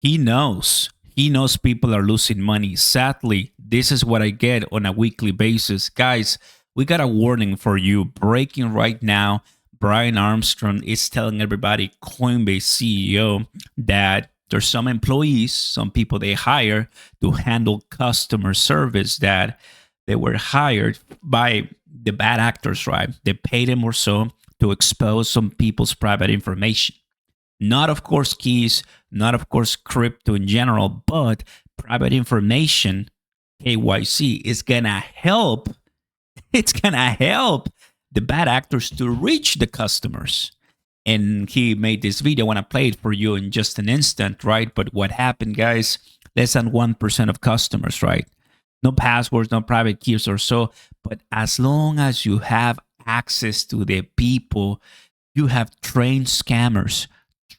He knows. He knows people are losing money. Sadly, this is what I get on a weekly basis. Guys, we got a warning for you. Breaking right now. Brian Armstrong is telling everybody, Coinbase CEO, that there's some employees, some people they hire to handle customer service that they were hired by the bad actors, right? They paid them or so to expose some people's private information. Not, of course, keys, not, of course, crypto in general, but private information, KYC, is going to help. It's going to help the bad actors to reach the customers. And he made this video. I want to play it for you in just an instant, right? But what happened, guys? Less than 1% of customers, right? No passwords, no private keys or so. But as long as you have access to the people, you have trained scammers,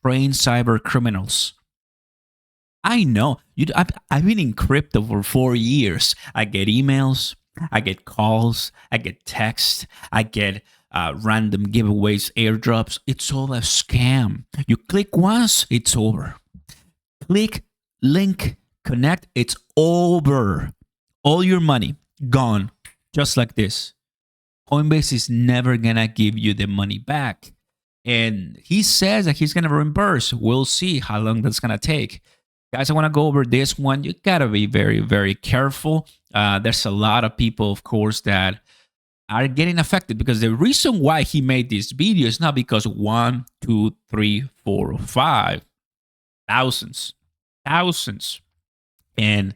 trained cyber criminals. I know. I've been in crypto for 4 years. I get emails, I get calls, I get texts, I get random giveaways, airdrops. It's all a scam. You click once, it's over. Click, link, connect, it's over. All your money gone, just like this. Coinbase is never gonna give you the money back. And he says that he's gonna reimburse. We'll see how long that's gonna take. Guys, I want to go over this one. You gotta be very, very careful. There's a lot of people, of course, that are getting affected because the reason why he made this video is not because one, two, three, four, five, thousands. And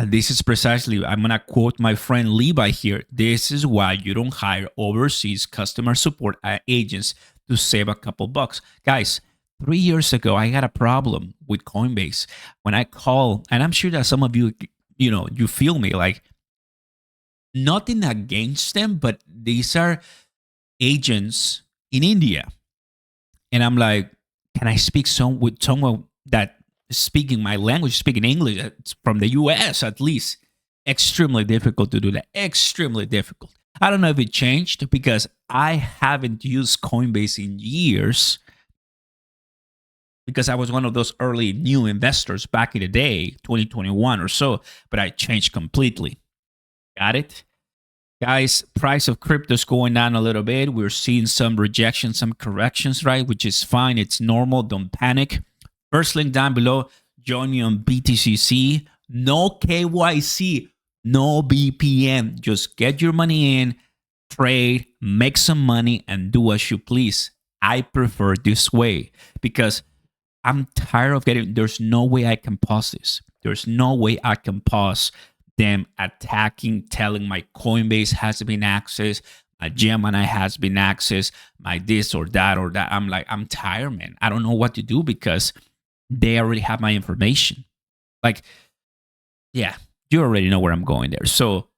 this is precisely, I'm going to quote my friend Levi here. This is why you don't hire overseas customer support agents to save a couple bucks. Guys, 3 years ago, I had a problem with Coinbase. When I call, and I'm sure that some of you, you feel me, like nothing against them, but these are agents in India. And I'm like, can I speak with someone that speaking my language, speaking English from the US at least? Extremely difficult to do that. Extremely difficult. I don't know if it changed because I haven't used Coinbase in years because I was one of those early new investors back in the day, 2021 or so, but I changed completely. Got it? Guys, price of crypto is going down a little bit. We're seeing some rejections, some corrections, right? Which is fine. It's normal. Don't panic. First link down below. Join me on BTCC. No KYC, no BPM. Just get your money in, trade, make some money, and do as you please. I prefer this way because I'm tired of there's no way I can pause this. There's no way I can pause them attacking, telling my Coinbase has been accessed, my Gemini has been accessed, my this or that or that. I'm like, I'm tired, man. I don't know what to do because they already have my information. Like, yeah, you already know where I'm going there. So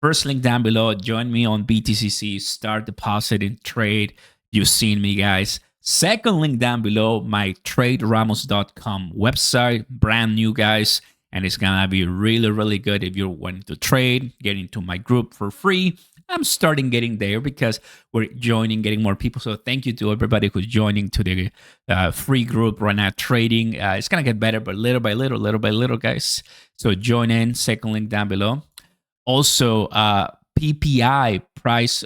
first link down below, join me on BTCC, start depositing, trade. You've seen me, guys. Second link down below, my traderamos.com website, brand new, guys. And it's gonna be really, really good if you're wanting to trade, get into my group for free. I'm starting getting there because we're joining, getting more people. So thank you to everybody who's joining to the free group right now, trading. It's gonna get better, but little by little, guys. So join in, second link down below. Also, PPI, price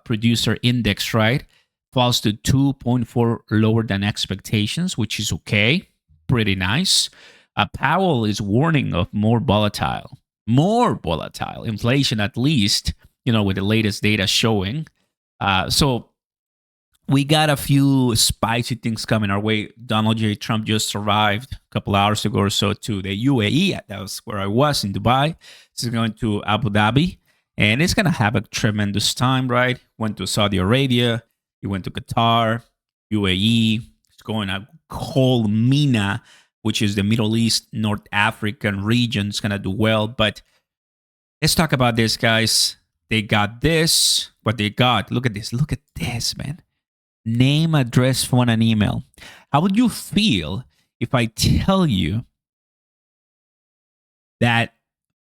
producer index, right? Falls to 2.4 lower than expectations, which is okay. Pretty nice. Powell is warning of more volatile inflation, at least, with the latest data showing. So we got a few spicy things coming our way. Donald J. Trump just arrived a couple hours ago or so to the UAE. That was where I was in Dubai. This is going to Abu Dhabi, and it's going to have a tremendous time, right? Went to Saudi Arabia. He went to Qatar, UAE. It's going to call MENA, which is the Middle East, North African region. It's going to do well. But let's talk about this, guys. They got this, what they got. Look at this. Look at this, man. Name, address, phone, and email. How would you feel if I tell you that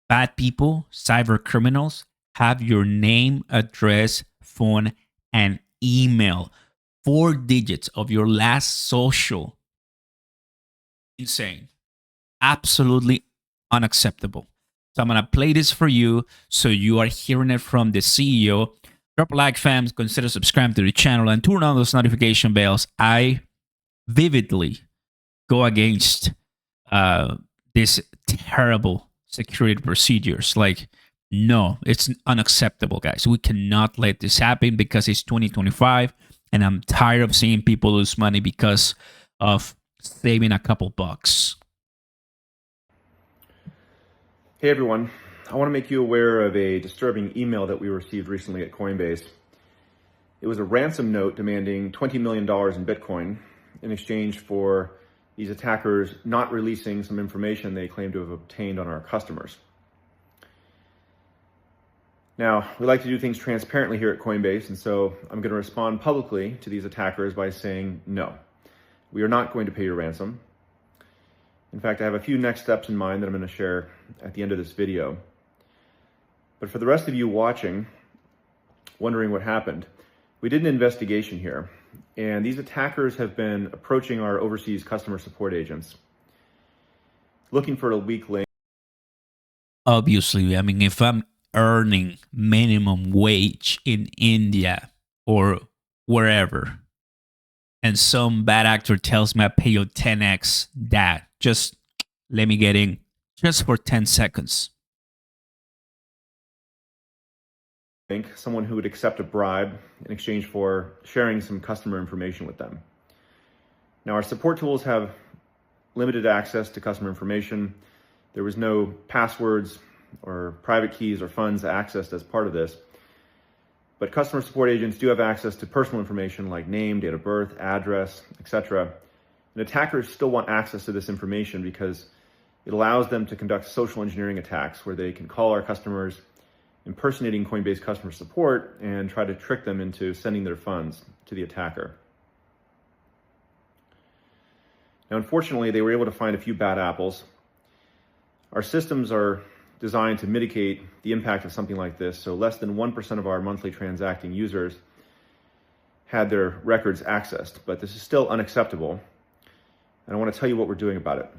bad people, cyber criminals, have your name, address, phone, and email? 4 digits of your last social Insane. Absolutely unacceptable. So I'm gonna play this for you so you are hearing it from the CEO. Drop a like, fam. Consider subscribing to the channel and turn on those notification bells. I vividly go against these terrible security procedures. Like, no, it's unacceptable, guys. We cannot let this happen because it's 2025, and I'm tired of seeing people lose money because of saving a couple bucks. Hey everyone, I want to make you aware of a disturbing email that we received recently at Coinbase. It was a ransom note demanding $20 million in Bitcoin in exchange for these attackers not releasing some information they claim to have obtained on our customers. Now, we like to do things transparently here at Coinbase, and so I'm going to respond publicly to these attackers by saying no. We are not going to pay your ransom. In fact, I have a few next steps in mind that I'm going to share at the end of this video. But for the rest of you watching, wondering what happened, we did an investigation here, and these attackers have been approaching our overseas customer support agents, looking for a weak link. Obviously, I mean, if I'm earning minimum wage in India or wherever, and some bad actor tells me I pay you 10x that, just let me get in just for 10 seconds. Someone who would accept a bribe in exchange for sharing some customer information with them. Now, our support tools have limited access to customer information. There was no passwords or private keys or funds accessed as part of this. But customer support agents do have access to personal information like name, date of birth, address, etc. And attackers still want access to this information because it allows them to conduct social engineering attacks where they can call our customers, impersonating Coinbase customer support, and try to trick them into sending their funds to the attacker. Now, unfortunately, they were able to find a few bad apples. Our systems are designed to mitigate the impact of something like this, so less than 1% of our monthly transacting users had their records accessed, but this is still unacceptable, and I want to tell you what we're doing about it.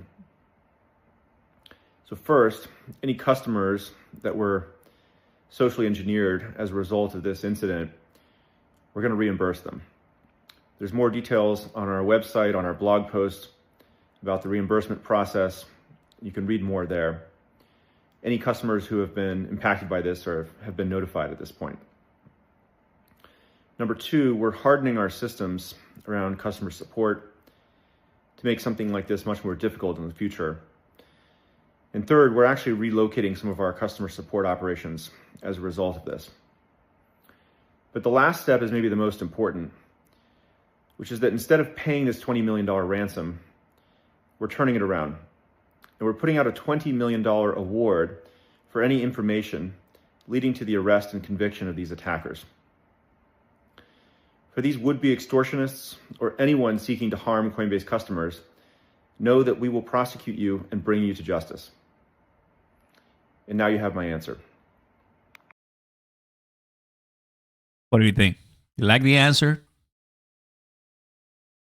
So first, any customers that were socially engineered as a result of this incident, we're going to reimburse them. There's more details on our website, on our blog post about the reimbursement process. You can read more there. Any customers who have been impacted by this or have been notified at this point. Number two, we're hardening our systems around customer support to make something like this much more difficult in the future. And third, we're actually relocating some of our customer support operations as a result of this. But the last step is maybe the most important, which is that instead of paying this $20 million ransom, we're turning it around. And we're putting out a $20 million award for any information leading to the arrest and conviction of these attackers. For these would-be extortionists or anyone seeking to harm Coinbase customers, know that we will prosecute you and bring you to justice. And now you have my answer. What do you think? You like the answer?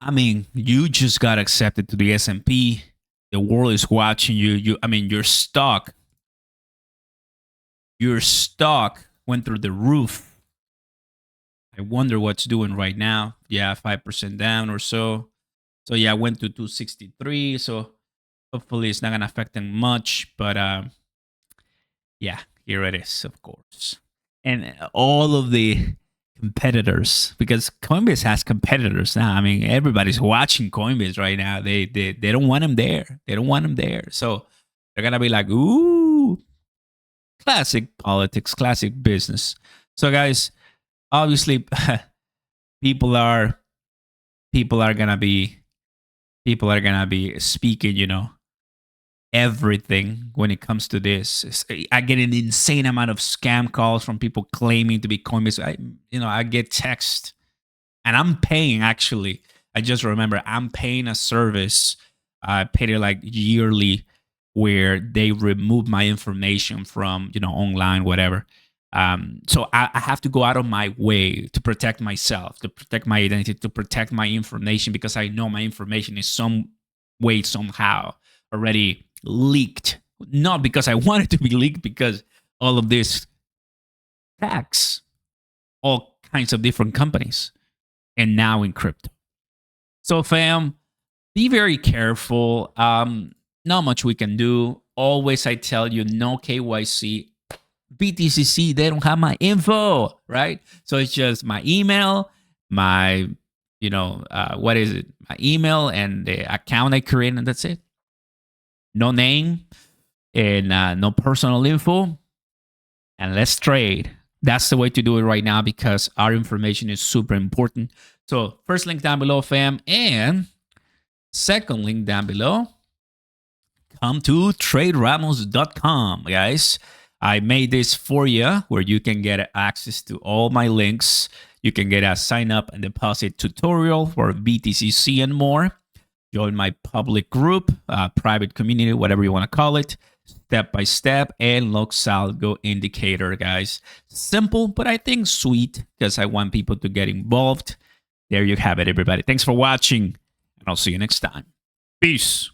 I mean, you just got accepted to the S&P. The world is watching you. I mean, your stock went through the roof. I wonder what's doing right now. Yeah, 5% down or so. So yeah, I went to 263. So hopefully it's not gonna affect them much. But yeah, here it is, of course. And all of the competitors, because Coinbase has competitors now. I mean, everybody's watching Coinbase right now. They don't want them there. They don't want them there. So they're gonna be like, ooh, classic politics, classic business. So guys, obviously, people are gonna be speaking, you know, everything when it comes to this. I get an insane amount of scam calls from people claiming to be Coinbase. I get text, and I'm paying. Actually, I just remember I'm paying a service. I paid it like yearly, where they remove my information from online, whatever. So I have to go out of my way to protect myself, to protect my identity, to protect my information, because I know my information is somewhere way somehow already leaked. Not because I wanted to be leaked, because all of this tax, all kinds of different companies, and now in crypto. So, fam, be very careful. Not much we can do. Always, I tell you, no KYC. BTCC, they don't have my info, right? So it's just my email, my, what is it? My email and the account I create, and that's it. No name and no personal info. And let's trade. That's the way to do it right now, because our information is super important. So first link down below, fam. And second link down below, come to traderamos.com, guys. I made this for you where you can get access to all my links. You can get a sign up and deposit tutorial for BTCC and more. Join my public group, private community, whatever you want to call it, step by step, and log saldo indicator, guys. Simple, but I think sweet, because I want people to get involved. There you have it, everybody. Thanks for watching, and I'll see you next time. Peace.